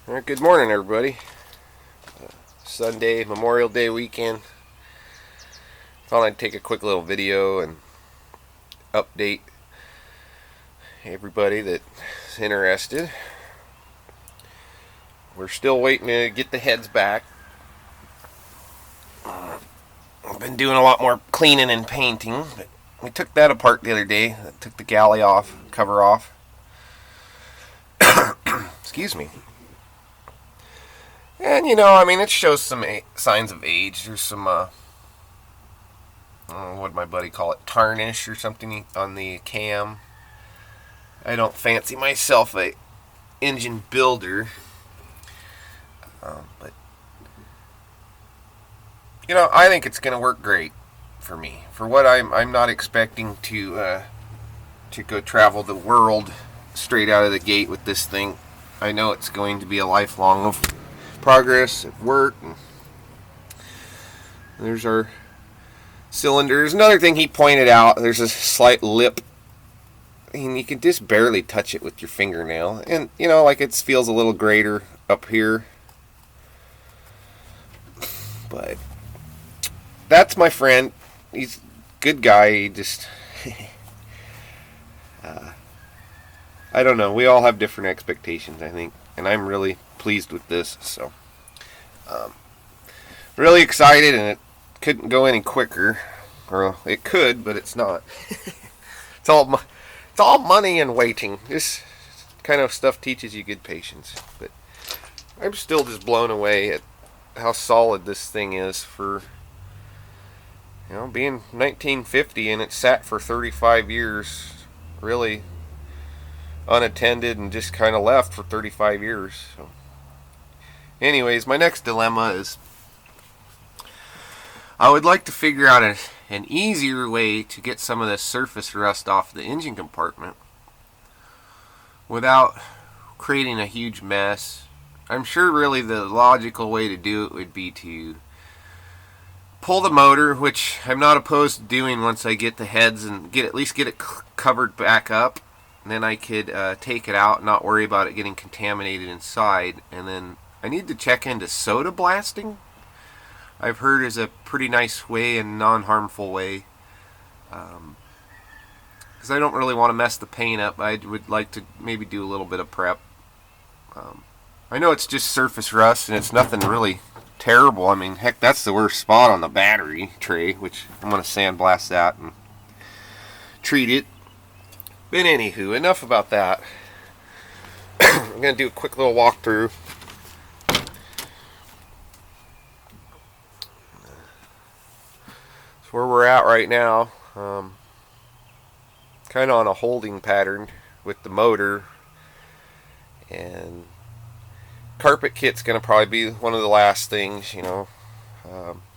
All right, good morning, everybody. Sunday, Memorial Day weekend. Thought I'd take a quick little video and update everybody that's interested. We're still waiting to get the heads back. I've been doing a lot more cleaning and painting, but we took that apart the other day. I took the galley off, cover off. Excuse me. And it shows some signs of age. There's some, I don't know, what did my buddy call it, tarnish or something on the cam. I don't fancy myself a engine builder, but I think it's going to work great for me. For what I'm not expecting to go travel the world straight out of the gate with this thing. I know it's going to be a lifelong of progress at work. And there's our cylinders. Another thing he pointed out, there's a slight lip, and you can just barely touch it with your fingernail, and like it feels a little grater up here, but that's my friend. He's a good guy. He just I don't know, we all have different expectations, I think, and I'm really pleased with this. So really excited, and it couldn't go any quicker. Or it could, but it's not. It's all money and waiting. This kind of stuff teaches you good patience. But I'm still just blown away at how solid this thing is for being 1950, and it sat for 35 years, really unattended, and just kind of left for 35 years. So anyways, my next dilemma is I would like to figure out an easier way to get some of this surface rust off the engine compartment without creating a huge mess. I'm sure really the logical way to do it would be to pull the motor, which I'm not opposed to doing once I get the heads and at least get it covered back up. And then I could take it out and not worry about it getting contaminated inside. And then I need to check into soda blasting. I've heard is a pretty nice way and non-harmful way. Because I don't really want to mess the paint up. I would like to maybe do a little bit of prep. I know it's just surface rust and it's nothing really terrible. I mean, heck, that's the worst spot on the battery tray, which I'm going to sandblast that and treat it. But anywho, enough about that. I'm going to do a quick little walkthrough. That's where we're at right now. Kind of on a holding pattern with the motor. And carpet kit's going to probably be one of the last things,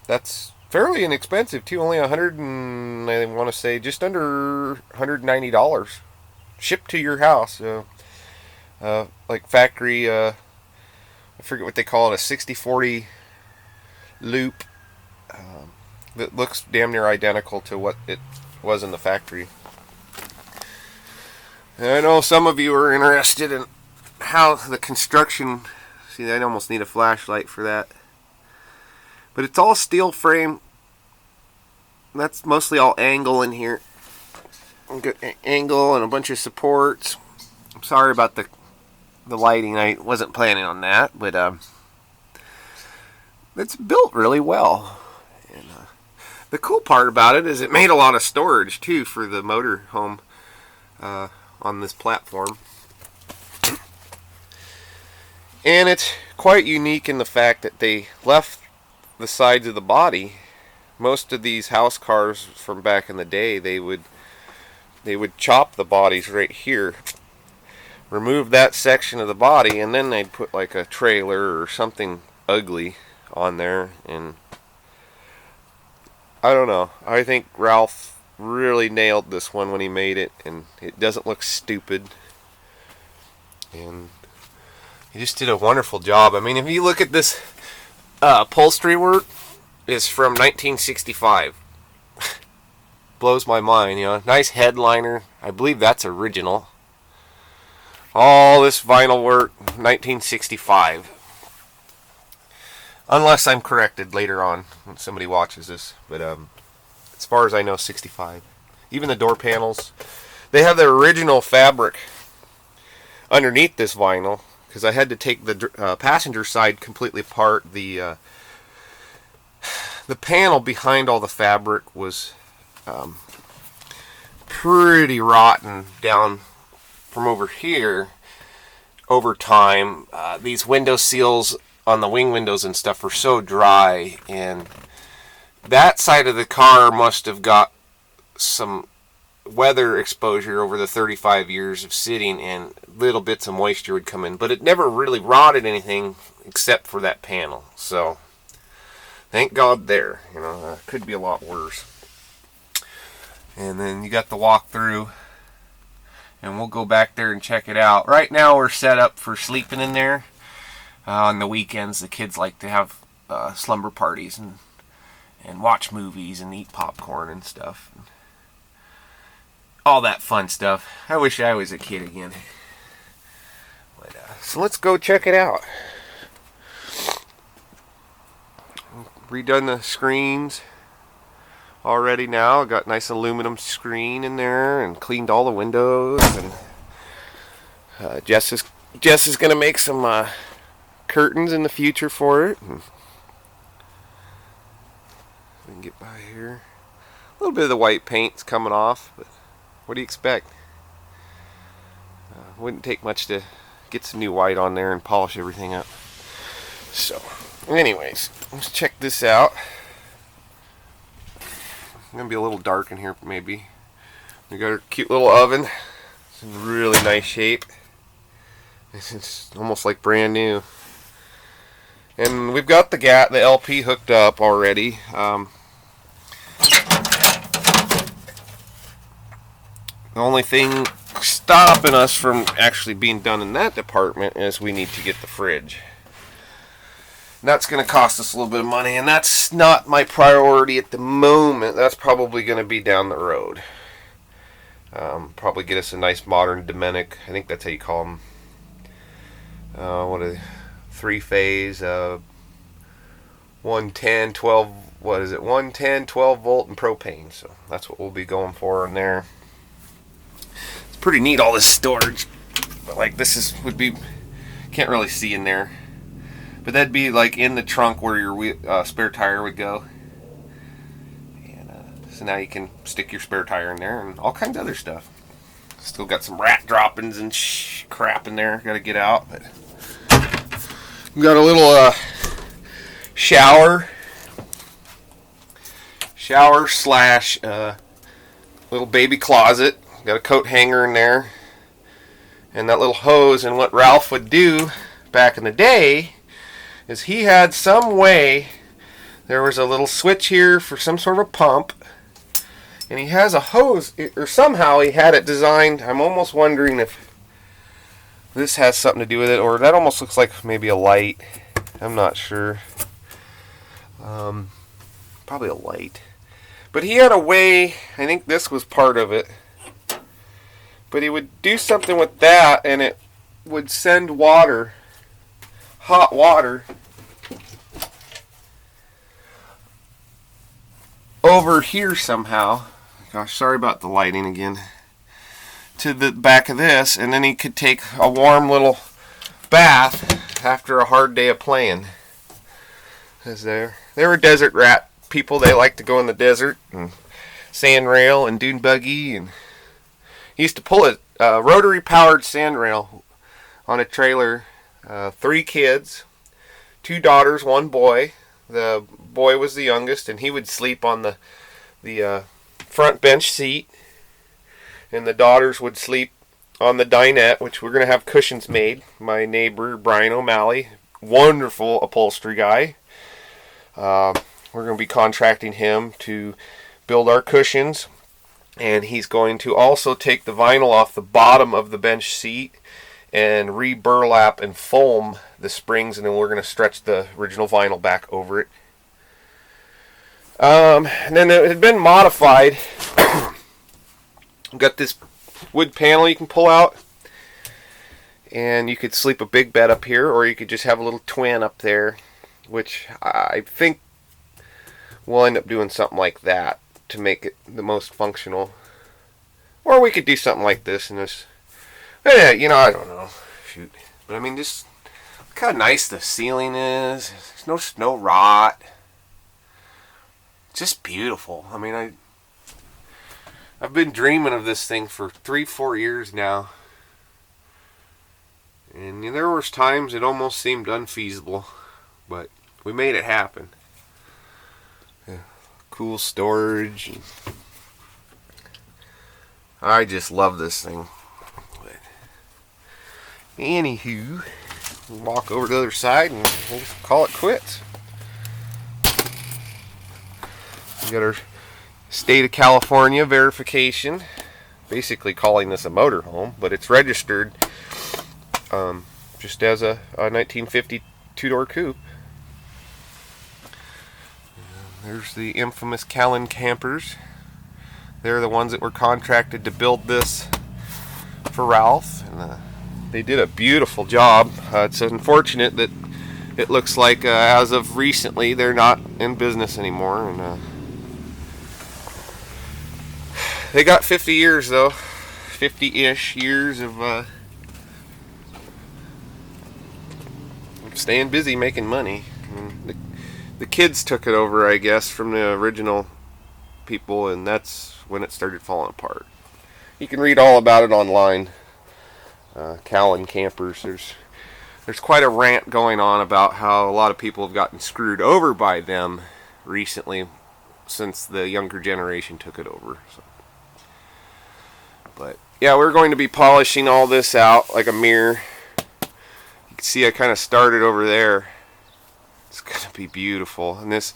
that's fairly inexpensive too, only I want to say just under $190 shipped to your house. Like factory, I forget what they call it, a 60/40 loop that looks damn near identical to what it was in the factory. And I know some of you are interested in how the construction. See, I almost need a flashlight for that. But it's all steel frame. That's mostly all angle in here. Good angle and a bunch of supports. I'm sorry about the lighting. I wasn't planning on that, but it's built really well. And the cool part about it is it made a lot of storage too for the motor home on this platform. And it's quite unique in the fact that they left the sides of the body. Most of these house cars from back in the day, they would chop the bodies right here, remove that section of the body, and then they'd put like a trailer or something ugly on there. And I don't know, I think Ralph really nailed this one when he made it, and it doesn't look stupid. And he just did a wonderful job. I mean, if you look at this upholstery work, it's from 1965. Blows my mind, Nice headliner. I believe that's original. All this vinyl work, 1965. Unless I'm corrected later on when somebody watches this. But as far as I know, 65. Even the door panels, they have the original fabric underneath this vinyl, because I had to take the passenger side completely apart. The panel behind all the fabric was pretty rotten down from over here over time. These window seals on the wing windows and stuff were so dry, and that side of the car must have got some weather exposure over the 35 years of sitting, and little bits of moisture would come in, but it never really rotted anything except for that panel. So thank God there. Could be a lot worse. And then you got the walkthrough, and we'll go back there and check it out. Right now we're set up for sleeping in there. On the weekends, the kids like to have slumber parties and watch movies and eat popcorn and stuff. All that fun stuff. I wish I was a kid again. But, so let's go check it out. Redone the screens already now. Got nice aluminum screen in there and cleaned all the windows. And Jess is going to make some curtains in the future for it. We can get by here. A little bit of the white paint's coming off, but what do you expect? Wouldn't take much to get some new white on there and polish everything up. So, anyways, let's check this out. It's gonna be a little dark in here, maybe. We got our cute little oven. It's in really nice shape. It's almost like brand new. And we've got the LP hooked up already. The only thing stopping us from actually being done in that department is we need to get the fridge. And that's going to cost us a little bit of money, and that's not my priority at the moment. That's probably going to be down the road. Probably get us a nice modern Dominic. I think that's how you call them. What a 3-phase 110 12 what is it 110 12 volt and propane. So that's what we'll be going for in there. It's pretty neat, all this storage, but like would be, can't really see in there, but that'd be like in the trunk where your spare tire would go. And so now you can stick your spare tire in there and all kinds of other stuff. Still got some rat droppings and crap in there, gotta get out. But we got a little shower slash little baby closet. Got a coat hanger in there, and that little hose. And what Ralph would do back in the day is he had some way, there was a little switch here for some sort of a pump, and he has a hose, or somehow he had it designed. I'm almost wondering if this has something to do with it, or that almost looks like maybe a light. I'm not sure. Probably a light. But he had a way, I think this was part of it, but he would do something with that and it would send water, hot water, over here somehow. Gosh, sorry about the lighting again. To the back of this, and then he could take a warm little bath after a hard day of playing. As they were desert rat people. They like to go in the desert and sand rail and dune buggy, and he used to pull a rotary powered sand rail on a trailer. 3 kids, 2 daughters, 1 boy. The boy was the youngest, and he would sleep on the front bench seat, and the daughters would sleep on the dinette, which we're going to have cushions made. My neighbor, Brian O'Malley, wonderful upholstery guy. We're going to be contracting him to build our cushions, and he's going to also take the vinyl off the bottom of the bench seat and re-burlap and foam the springs, and then we're going to stretch the original vinyl back over it. And then it had been modified. Got this wood panel you can pull out, and you could sleep a big bed up here, or you could just have a little twin up there, which I think we'll end up doing something like that to make it the most functional. Or we could do something like this and this. Yeah, you know, I don't know. Shoot. But I mean, just look how nice the ceiling is. There's no snow rot. Just beautiful. I mean, I've been dreaming of this thing for 3-4 years now. And there was times it almost seemed unfeasible, but we made it happen. Yeah. Cool storage. I just love this thing. But anywho, we'll walk over to the other side and we'll call it quits. We got our state of California verification, basically calling this a motorhome, but it's registered just as a 1950 two-door coupe. And there's the infamous Callan campers. They're the ones that were contracted to build this for Ralph, and they did a beautiful job. It's unfortunate that it looks like as of recently they're not in business anymore, and they got 50 years though, 50-ish years of staying busy making money. And the kids took it over, I guess, from the original people, and that's when it started falling apart. You can read all about it online. Callan campers. There's quite a rant going on about how a lot of people have gotten screwed over by them recently, since the younger generation took it over. So. But yeah, we're going to be polishing all this out like a mirror. You can see I kind of started over there. It's gonna be beautiful, and this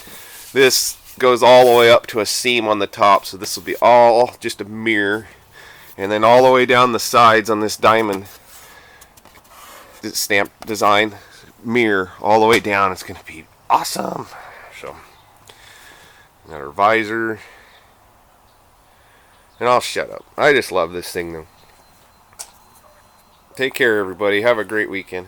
goes all the way up to a seam on the top, so this will be all just a mirror, and then all the way down the sides on this diamond stamp design mirror all the way down. It's gonna be awesome. So got our visor, and I'll shut up. I just love this thing though. Take care everybody, have a great weekend.